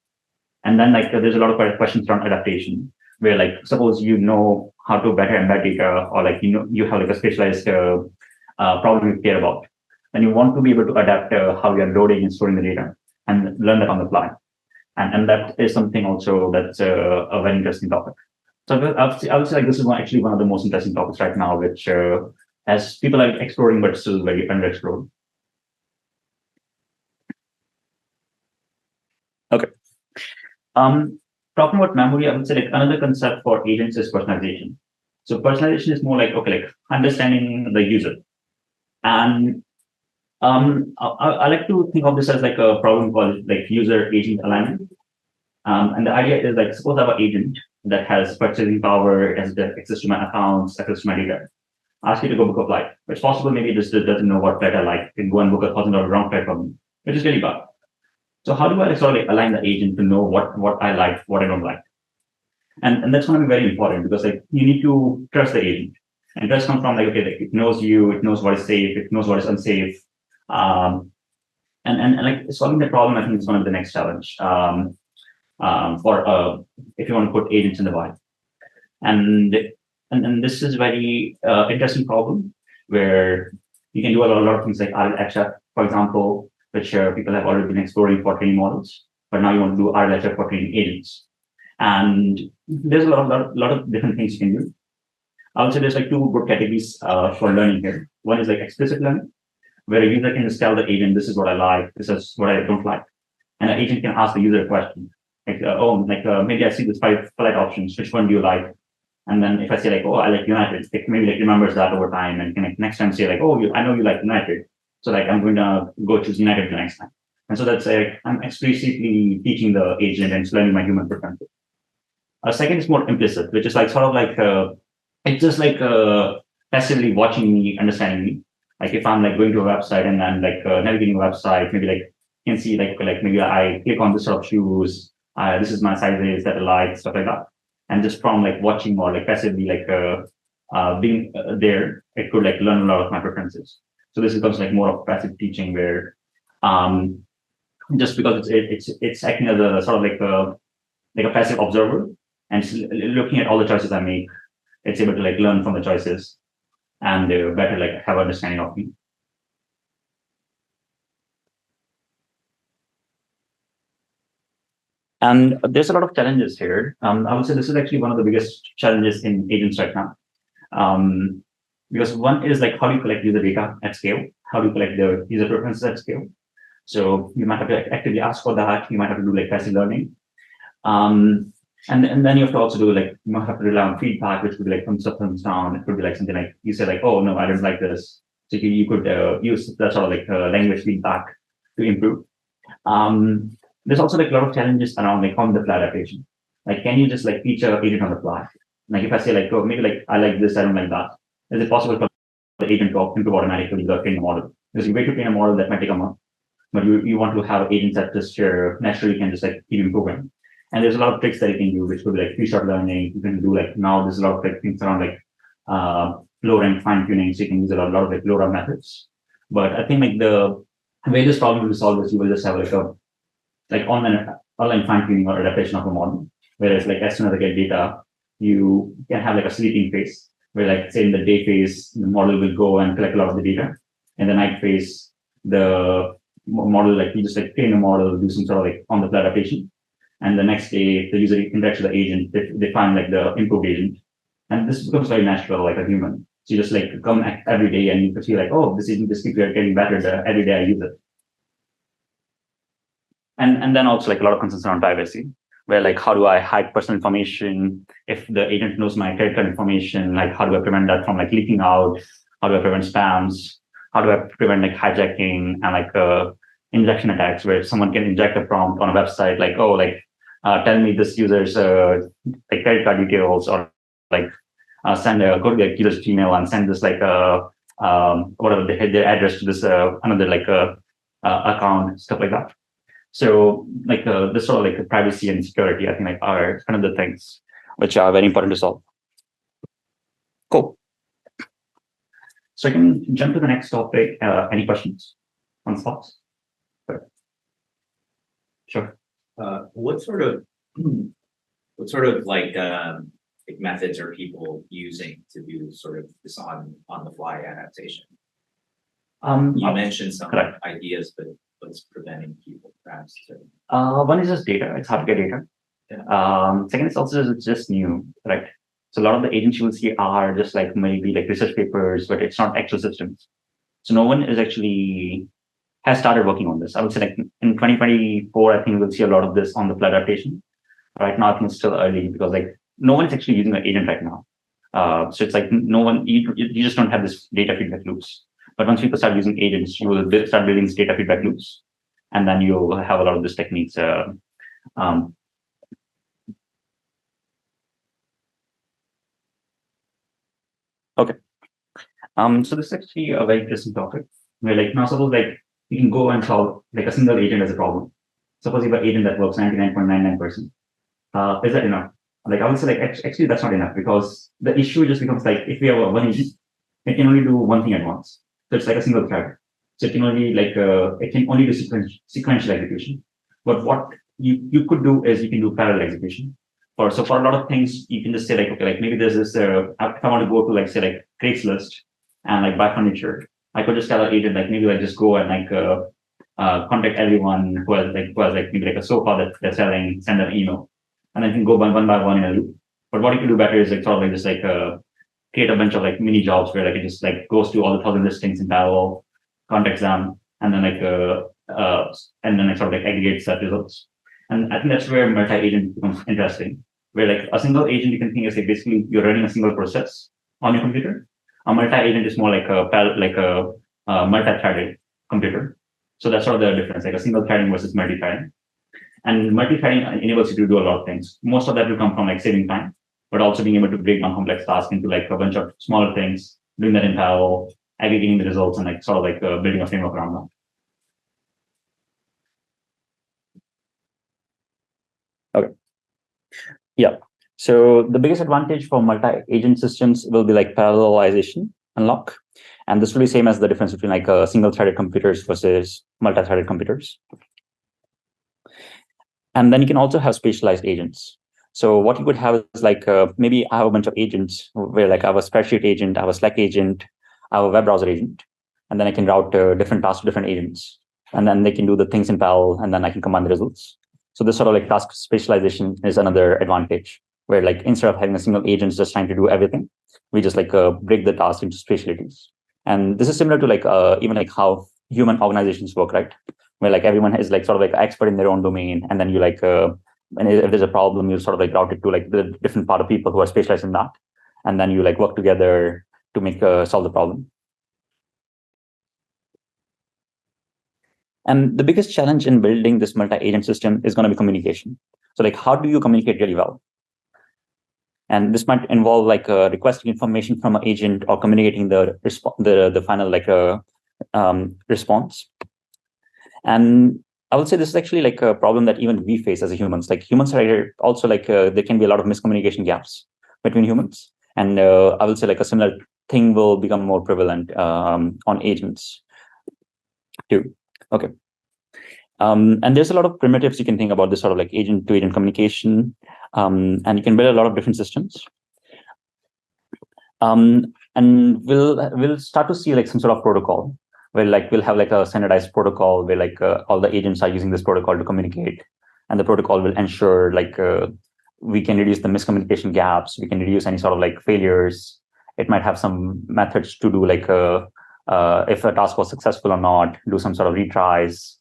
And then like there's a lot of questions around adaptation, where like suppose you know how to better embed data, or like you have like a specialized problem you care about, and you want to be able to adapt how you're loading and storing the data and learn that on the fly. And that is something also that's a very interesting topic. So I would say like this is actually one of the most interesting topics right now, which as people are exploring, but still very underexplored. Okay. Talking about memory, I would say like another concept for agents is personalization. So personalization is more like, okay, like understanding the user. And I like to think of this as like a problem called like user agent alignment. And the idea is like, suppose I have an agent that has purchasing power, it has access to my accounts, access to my data. Ask you to go book a flight. It's possible maybe it just doesn't know what flight I like. It can go and book $1,000 wrong flight for me, which is really bad. So how do I sort of like align the agent to know what I like, what I don't like? And that's going to be very important, because like you need to trust the agent. And trust comes from like, okay, like it knows you, it knows what is safe, it knows what is unsafe. And like solving the problem, I think is one of the next challenge for if you want to put agents in the wild. And this is very interesting problem, where you can do a lot of things like RLHF, for example, which people have already been exploring for training models, but now you want to do RLHF for training agents. And there's a lot of different things you can do. I would say there's like 2 good categories for learning here. One is like explicit learning, where a user can just tell the agent, this is what I like, this is what I don't like. And an agent can ask the user a question, like, maybe I see these 5 flight options, which one do you like? And then if I say like, oh, I like United, it maybe like remembers that over time, and can like next time say like, oh, I know you like United, so like I'm going to go choose United the next time. And so that's like I'm explicitly teaching the agent and it's learning my human preferences. Second is more implicit, which is like sort of like it's just like passively watching me, understanding me. Like if I'm like going to a website and I'm like navigating a website, maybe like you can see like maybe I click on this sort of shoes. This is my sizes that I like, stuff like that. And just from like watching or like passively like being there, it could like learn a lot of my preferences. So this becomes like more of passive teaching, where just because it's acting as a sort of like a passive observer, and looking at all the choices I make, it's able to like learn from the choices. and better like have understanding of me. And there's a lot of challenges here. I would say this is actually one of the biggest challenges in agents right now. Because one is like how do you collect user data at scale? How do you collect the user preferences at scale? So you might have to like, actively ask for that. You might have to do like passive learning. And then you have to also do like, you might have to rely on feedback, which could be like thumbs up, thumbs down. It could be like something like you say like, oh no, I don't like this. So you could use that sort of like language feedback to improve. There's also like a lot of challenges around like on the fly adaptation. Like, can you just like feature agent on the fly? Like if I say like, oh, maybe like I like this, I don't like that. Is it possible for the agent to improve automatically without training a model? Because you wait to train a model that might take a month, but you want to have agents that just naturally can just like keep improving. And there's a lot of tricks that you can do, which could be like three-shot learning. You can do like now there's a lot of like things around like low rank fine tuning, so you can use a lot of like low rank methods. But I think like the way this problem will be solved is you will just have like a like online fine tuning or adaptation of a model. Whereas like as soon as I get data, you can have like a sleeping phase where like say in the day phase, the model will go and collect a lot of the data. In the night phase, the model, like you just like train a model, do some sort of like on the fly adaptation. And the next day, the user interacts with the agent, they find like the improved agent. And this becomes very natural, like a human. So you just like come every day and you can feel like, oh, this agent just keeps getting better every day I use it. And then also like a lot of concerns around privacy, where like how do I hide personal information if the agent knows my credit card information? Like how do I prevent that from like leaking out? How do I prevent spams? How do I prevent like hijacking and like injection attacks where someone can inject a prompt on a website like, oh, like tell me this user's like credit card details, or like go to their user's Gmail and send this like whatever their address to this another like account, stuff like that. So like this sort of like privacy and security, I think like are kind of the things which are very important to solve. Cool. So I can jump to the next topic. Any questions on thoughts? Sure. What sort of like methods are people using to do sort of this on the fly adaptation? You mentioned some ideas, but what's preventing people perhaps to? One is just data. It's hard to get data. Yeah. Second is also just new, right? So a lot of the agents you will see are just like maybe like research papers, but it's not actual systems. So no one is actually has started working on this. I would say like in 2024, I think we'll see a lot of this on the fly adaptation. Right now, I think it's still early because like no one's actually using an agent right now. So it's like no one, you just don't have this data feedback loops. But once people start using agents, you will start building these data feedback loops. And then you'll have a lot of these techniques. Okay. So this is actually a very interesting topic. Where like now suppose like you can go and solve like a single agent as a problem. Suppose you have an agent that works 99.99%. Is that enough? Like I would say like actually that's not enough, because the issue just becomes like if we have one agent, it can only do one thing at once. So it's like a single thread. So it can only like it can only do sequential execution. But what you could do is you can do parallel execution. So for a lot of things, you can just say like, okay, like maybe there's this if I want to go to like say like Craigslist and like buy furniture, I could just tell an agent like maybe like just go and like contact everyone who has like maybe like a sofa that they're selling, send an email, and then you can go one by one in a loop. But what you can do better is like sort of like just like create a bunch of like mini jobs where like it just like goes to all the 1,000 listings in parallel, contacts them, and then like sort of like aggregates that results. And I think that's where multi-agent becomes interesting, where like a single agent you can think is like basically you're running a single process on your computer. A multi-agent is more like a multi-threaded computer. So that's sort of the difference, like a single threading versus multi-threading. And multi-threading enables you to do a lot of things. Most of that will come from like saving time, but also being able to break down complex tasks into like a bunch of smaller things, doing that in parallel, aggregating the results, and like sort of like building a framework around that. Okay. Yeah. So the biggest advantage for multi-agent systems will be like parallelization unlock. And this will be same as the difference between like single-threaded computers versus multi-threaded computers. And then you can also have spatialized agents. So what you could have is like, maybe I have a bunch of agents where like I have a spreadsheet agent, I have a Slack agent, I have a web browser agent, and then I can route different tasks to different agents. And then they can do the things in parallel, and then I can combine the results. So this sort of like task specialization is another advantage, where like instead of having a single agent just trying to do everything, we just like break the task into specialties. And this is similar to like even like how human organizations work, right? Where like everyone is like sort of like expert in their own domain, and then you like and if there's a problem, you sort of like route it to like the different part of people who are specialized in that, and then you like work together to make solve the problem. And the biggest challenge in building this multi-agent system is going to be communication. So like, how do you communicate really well? And this might involve like requesting information from an agent or communicating the final like response. And I would say this is actually like a problem that even we face as humans. Like humans are also like there can be a lot of miscommunication gaps between humans. And I would say like a similar thing will become more prevalent on agents too. Okay. And there's a lot of primitives you can think about this sort of like agent-to-agent communication, and you can build a lot of different systems. And we'll start to see like some sort of protocol where like we'll have like a standardized protocol where like all the agents are using this protocol to communicate, and the protocol will ensure like we can reduce the miscommunication gaps, we can reduce any sort of like failures. It might have some methods to do like if a task was successful or not, do some sort of retries,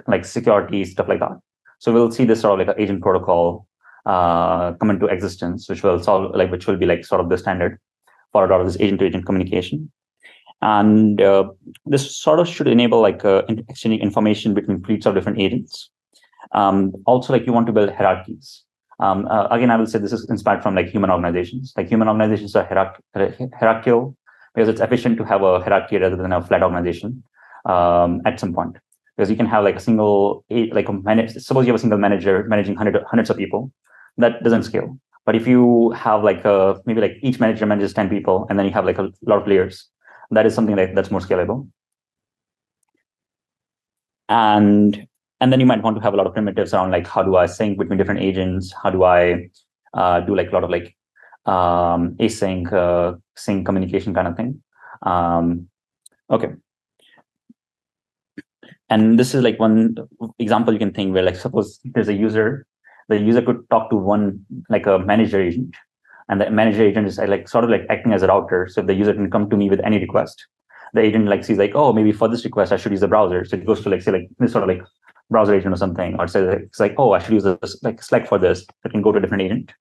like security, stuff like that. So we'll see this sort of like an agent protocol come into existence, which will solve like which will be like sort of the standard for a lot of this agent-to-agent communication. And this sort of should enable like exchanging information between fleets of different agents. Also, like you want to build hierarchies. Again, I will say this is inspired from like human organizations. Like human organizations are hierarchical because it's efficient to have a hierarchy rather than a flat organization at some point. Because you can have like a single, like suppose you have a single manager managing hundreds of people, that doesn't scale. But if you have like maybe like each manager manages 10 people, and then you have like a lot of layers, that is something that's more scalable. And then you might want to have a lot of primitives around like how do I sync between different agents? How do I do like a lot of like async sync communication kind of thing? Okay. And this is like one example you can think where like suppose there's a user, the user could talk to one like a manager agent, and the manager agent is like sort of like acting as a router. So if the user can come to me with any request, the agent like sees like, oh, maybe for this request I should use the browser. So it goes to like say like this sort of like browser agent or something, or say it's like, oh, I should use this like Slack for this. It can go to a different agent.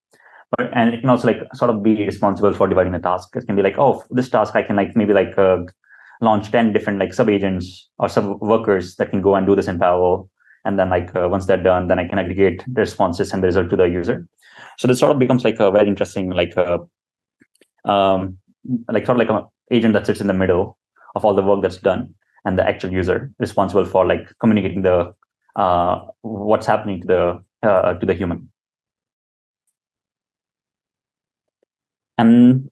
And it can also like sort of be responsible for dividing the task. It can be like, oh, this task I can like maybe like launch 10 different like sub agents or sub workers that can go and do this in parallel. And then like once they're done, then I can aggregate the responses and the result to the user. So this sort of becomes like a very interesting like sort of like an agent that sits in the middle of all the work that's done, and the actual user responsible for like communicating the what's happening to the human. And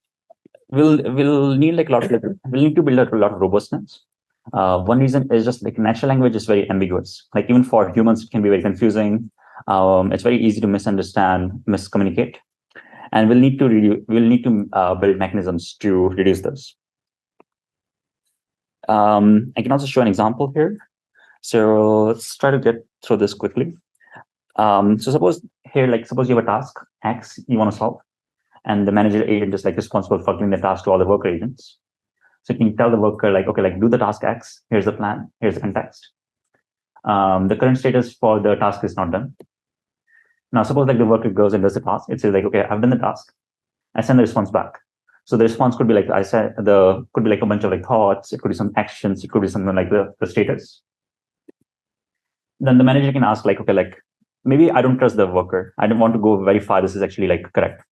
we'll need like we'll need to build a lot of robustness. One reason is just like natural language is very ambiguous. Like even for humans, it can be very confusing. It's very easy to misunderstand, miscommunicate, and we'll need to build mechanisms to reduce this. I can also show an example here. So let's try to get through this quickly. So suppose you have a task X you want to solve, and the manager agent is like responsible for giving the task to all the worker agents. So you can tell the worker like, okay, like do the task X, here's the plan, here's the context. The current status for the task is not done. Now, suppose like the worker goes and does the task. It says like, okay, I've done the task. I send the response back. So the response could be like, could be like a bunch of like thoughts. It could be some actions. It could be something like the status. Then the manager can ask like, okay, like maybe I don't trust the worker. I don't want to go verify this is actually like correct.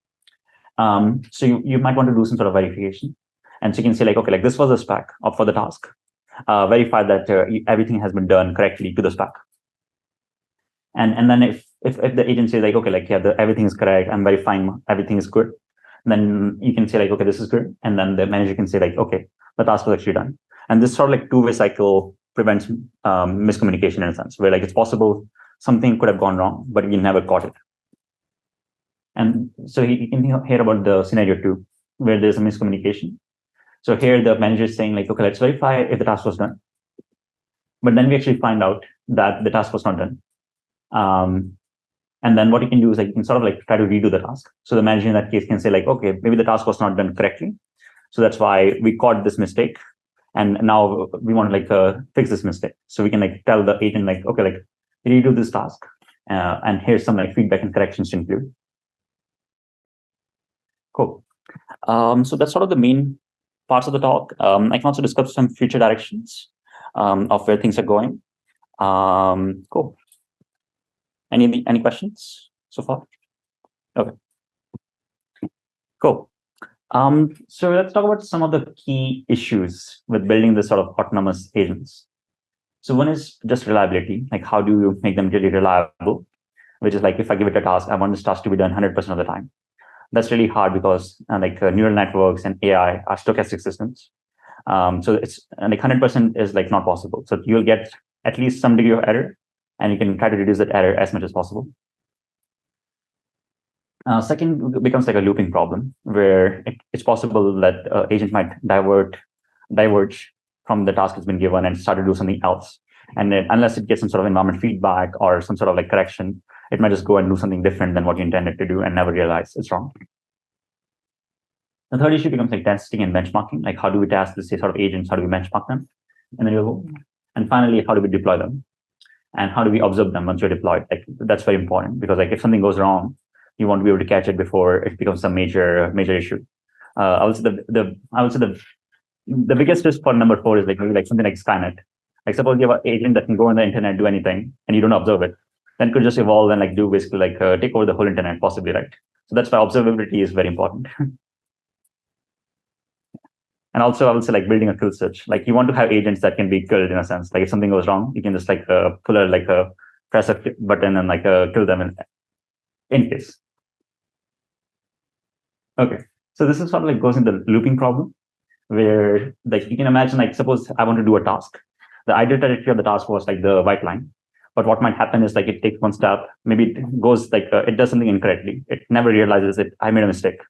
So you might want to do some sort of verification. And so you can say like, okay, like this was the spec for the task. Verify that everything has been done correctly to the spec. And then if the agent says like, okay, like yeah, everything is correct, I'm verifying everything is good, then you can say like, okay, this is good. And then the manager can say like, okay, the task was actually done. And this sort of like two-way cycle prevents miscommunication in a sense, where like it's possible something could have gone wrong, but we never caught it. And so you can hear about the scenario 2, where there's a miscommunication. So here the manager is saying like, okay, let's verify if the task was done. But then we actually find out that the task was not done. And then what you can do is like, you can sort of like try to redo the task. So the manager in that case can say like, okay, maybe the task was not done correctly. So that's why we caught this mistake. And now we want to like fix this mistake. So we can like tell the agent like, okay, like redo this task. And here's some like feedback and corrections to include. Cool. So that's sort of the main parts of the talk. I can also discuss some future directions of where things are going. Cool. Any questions so far? Okay. Cool. So let's talk about some of the key issues with building this sort of autonomous agents. So one is just reliability. Like, how do you make them really reliable? Which is like, if I give it a task, I want this task to be done 100% of the time. That's really hard because neural networks and AI are stochastic systems. So it's like 100% is like not possible. So you'll get at least some degree of error, and you can try to reduce that error as much as possible. Second becomes like a looping problem, where it's possible that agent might diverge from the task it's been given and start to do something else. And then, unless it gets some sort of environment feedback or some sort of like correction, it might just go and do something different than what you intended to do and never realize it's wrong. The third issue becomes like testing and benchmarking. Like, how do we test this sort of agents? How do we benchmark them? And finally, how do we deploy them? And how do we observe them once you're deployed? Like, that's very important, because like if something goes wrong, you want to be able to catch it before it becomes a major issue. I would say the biggest risk for number 4 is like maybe like something like Skynet. Like, suppose you have an agent that can go on the internet, do anything, and you don't observe it, then it could just evolve and like do basically like take over the whole internet, possibly, right? So that's why observability is very important. And also, I would say like building a kill switch. Like, you want to have agents that can be killed in a sense. Like, if something goes wrong, you can just like press a button and like kill them in case. Okay, so this is sort of like goes in the looping problem, where like you can imagine, like, suppose I want to do a task. The ideal trajectory of the task was like the white line, but what might happen is like it takes one step, maybe it goes like it does something incorrectly. It never realizes it. I made a mistake.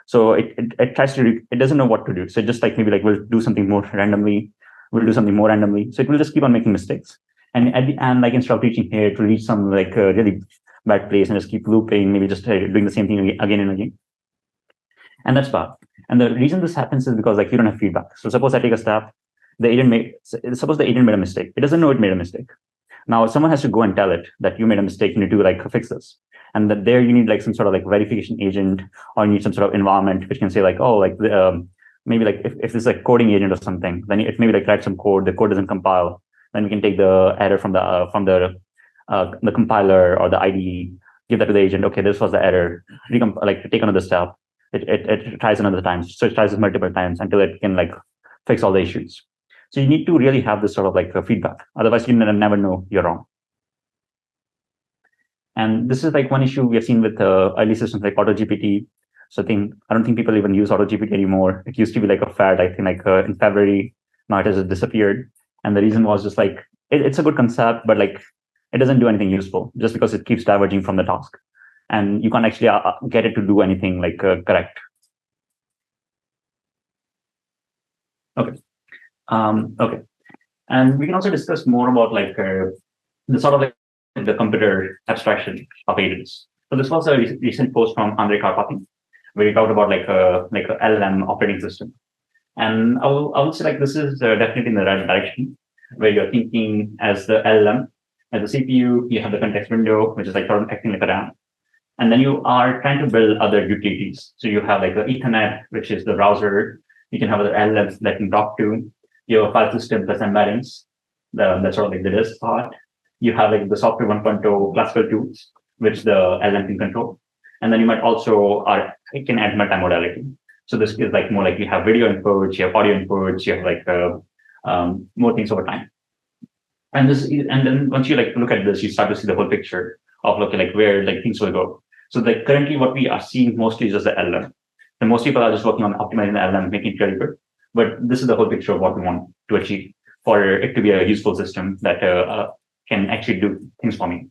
So it tries to, it doesn't know what to do. So it just like maybe like we'll do something more randomly. We'll do something more randomly. So it will just keep on making mistakes. And at the end, like, instead of reaching here, it will reach some like really bad place and just keep looping, maybe just doing the same thing again and again. And that's bad. And the reason this happens is because like you don't have feedback. So suppose I take a step, suppose the agent made a mistake. It doesn't know it made a mistake. Now someone has to go and tell it that you made a mistake, you need to like fix this. And that there you need like some sort of like verification agent, or you need some sort of environment which can say like, oh, like maybe like if this is like coding agent or something, then it maybe like write some code, the code doesn't compile, then we can take the error from the compiler or the IDE, give that to the agent. Okay, this was the error. Like, take another step. It tries another time. So it tries it multiple times until it can like fix all the issues. So you need to really have this sort of like feedback. Otherwise, you never know you're wrong. And this is like one issue we have seen with early systems like AutoGPT. So I don't think people even use AutoGPT anymore. It used to be like a fad, I think, like in February. Now it has disappeared. And the reason was just like, it's a good concept, but like it doesn't do anything useful just because it keeps diverging from the task. And you can't actually get it to do anything like correct. Okay. Okay. And we can also discuss more about like the sort of like the computer abstraction of agents. So this was a recent post from Andre Karpathy, where he talked about like a LLM operating system. And I would say like this is definitely in the right direction, where you're thinking as the LLM, as the CPU, you have the context window, which is like sort of acting like a RAM. And then you are trying to build other utilities. So you have like the Ethernet, which is the browser. You can have other LLMs that can talk to. You have a file system plus embeddings. That's sort of like the disk part. You have like the software 1.0 classical tools, which the LLM can control. And then you might also it can add multimodality. So this is like more like you have video inputs, you have audio inputs, you have like more things over time. And then once you like look at this, you start to see the whole picture of looking like where like things will go. So like currently what we are seeing mostly is just the LLM. And most people are just working on optimizing the LLM, making it really good. But this is the whole picture of what we want to achieve for it to be a useful system that can actually do things for me.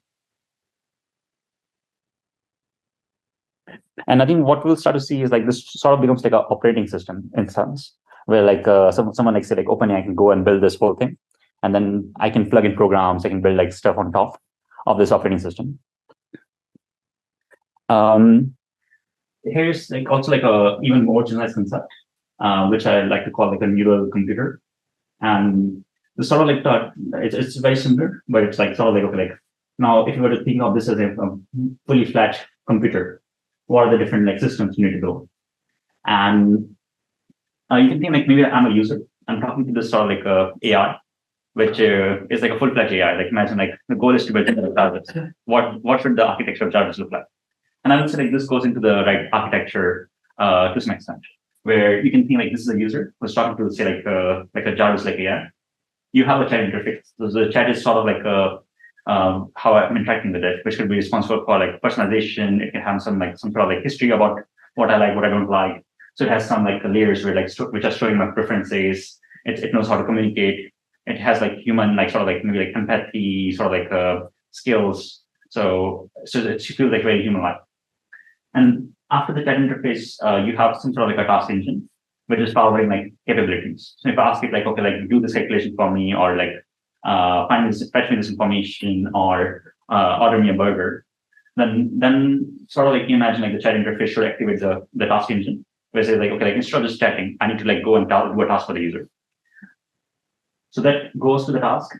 And I think what we'll start to see is like this sort of becomes like an operating system in sense, where like someone like say like OpenAI can go and build this whole thing, and then I can plug in programs, I can build like stuff on top of this operating system. Here's like also like a even more generalized concept, which I like to call like a neural computer. And the sort of like it's very similar, but it's like sort of like, okay, like now if you were to think of this as a fully flat computer, what are the different like systems you need to build? And you can think like maybe I'm a user. I'm talking to this sort of like AI, which is like a full-fledged AI. Like imagine like the goal is to build Jarvis. What should the architecture of Jarvis look like? And I would say like this goes into the right architecture to some extent, where you can think like this is a user who's talking to say like a Jarvis like AI. You have a chat interface. So the chat is sort of like how I'm interacting with it, which could be responsible for like personalization. It can have some sort of like history about what I like, what I don't like. So it has some like layers where like which are showing my preferences. It knows how to communicate. It has like human like sort of like maybe like empathy, sort of like skills. So it feels like very human-like. And after the chat interface, you have some sort of like a task engine, which is powering like capabilities. So if I ask it like, okay, like do this calculation for me, or like fetch me this information, or order me a burger, then sort of like you imagine like the chat interface should activate the task engine, where it says like, okay, like instead of just chatting, I need to like go and do a task for the user. So that goes to the task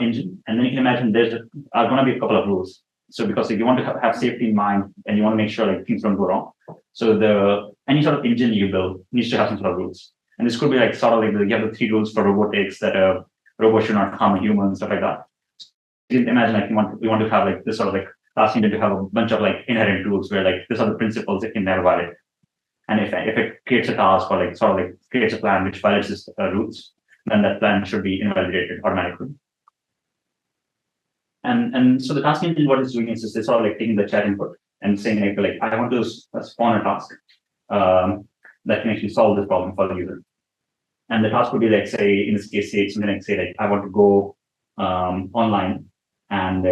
engine, and then you can imagine there's are going to be a couple of rules. So because if you want to have safety in mind and you want to make sure like things don't go wrong, so any sort of engine you build needs to have some sort of rules. And this could be like sort of like you have the 3 rules for robotics, that a robot should not harm a human, stuff like that. So you can imagine like you want to have like this sort of like task engine to have a bunch of like inherent rules where like these are the principles it can never violate. And if it creates a task or like sort of like creates a plan which violates these rules, then that plan should be invalidated automatically. And so the task engine, what it's doing is just sort of like taking the chat input and saying like I want to spawn a task that can actually solve this problem for the user. And the task would be like, say in this case, say something like, say like I want to go online and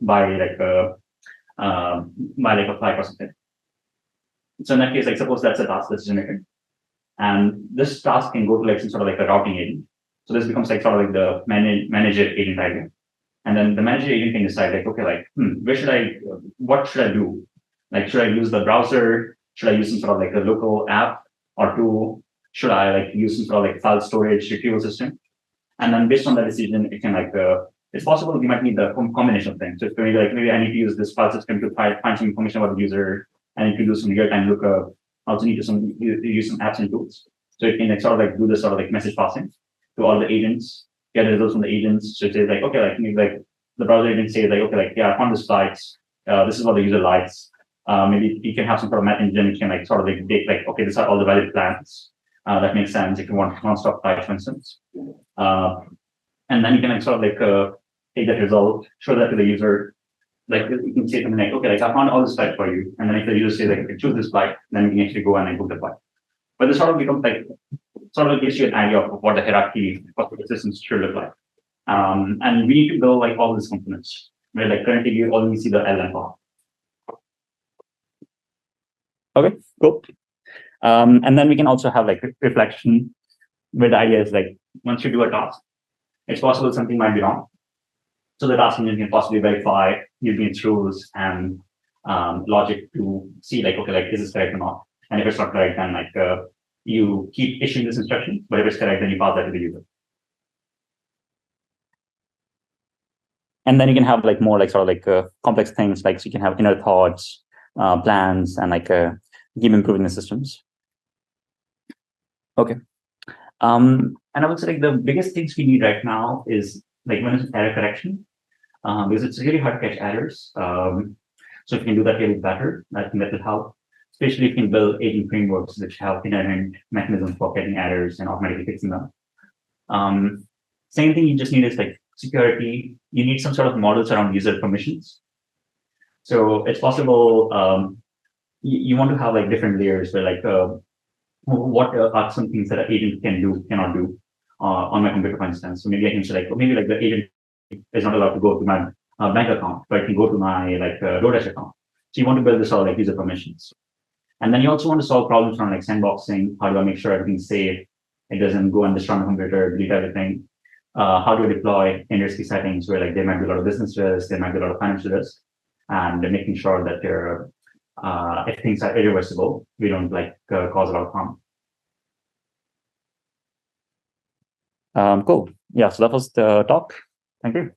buy like a flight or something. So in that case, like suppose that's a task that's generated, and this task can go to like some sort of like a routing agent. So this becomes like sort of like the manager agent idea. And then the manager agent can decide like, okay, like, what should I do? Like, should I use the browser? Should I use some sort of like a local app or tool? Should I like use some sort of like file storage retrieval system? And then based on that decision, it can like, it's possible we might need the combination of things. So it's maybe like, maybe I need to use this file system to find some information about the user. I need to do some real-time lookup. I also need to use some apps and tools. So it can like sort of like do this sort of like message passing to all the agents, get the results from the agents. So it says like, okay, like maybe like the browser agent says like, okay, like yeah, I found this flights. This is what the user likes. Maybe you can have some sort of math engine. You can like sort of like take like, okay, these are all the valid plans. That makes sense if you want non-stop flights, for instance. And then you can like sort of like take that result, show that to the user. Like you can say something like, okay, like I found all this flight for you. And then if the user says like, okay, choose this flight, then you can actually go and like book the flight. But this sort of becomes like, sort of gives you an idea of what the hierarchy of the systems should look like. And we need to build like all these components, where like currently you only see the LLM part. Okay, cool. And then we can also have like reflection, where the idea is like, once you do a task, it's possible something might be wrong. So the task engine can possibly verify using its rules and logic to see like, okay, like is this correct or not? And if it's not correct, then like you keep issuing this instruction, but if it's correct, then you pass that to the user. And then you can have like more like sort of like complex things, like so you can have inner thoughts, plans, and like keep improving the systems. Okay. And I would say like the biggest things we need right now is like when it's error correction, because it's really hard to catch errors. So if you can do that really better, I think that will help. Especially if you can build agent frameworks which have inherent mechanisms for getting errors and automatically fixing them. Same thing you just need is like security. You need some sort of models around user permissions. So it's possible you want to have like different layers where like what are some things that an agent can do, cannot do on my computer, for instance. So maybe I can say like, maybe like the agent is not allowed to go to my bank account, but it can go to my like DoorDash account. So you want to build this all like user permissions. And then you also want to solve problems around like sandboxing. How do I make sure everything's safe? It doesn't go and destroy my computer, delete everything. How do I deploy in risky settings where like there might be a lot of business risk, there might be a lot of financial risk, and making sure that if things are irreversible, we don't like cause a lot of harm. Cool. Yeah, so that was the talk. Thank you.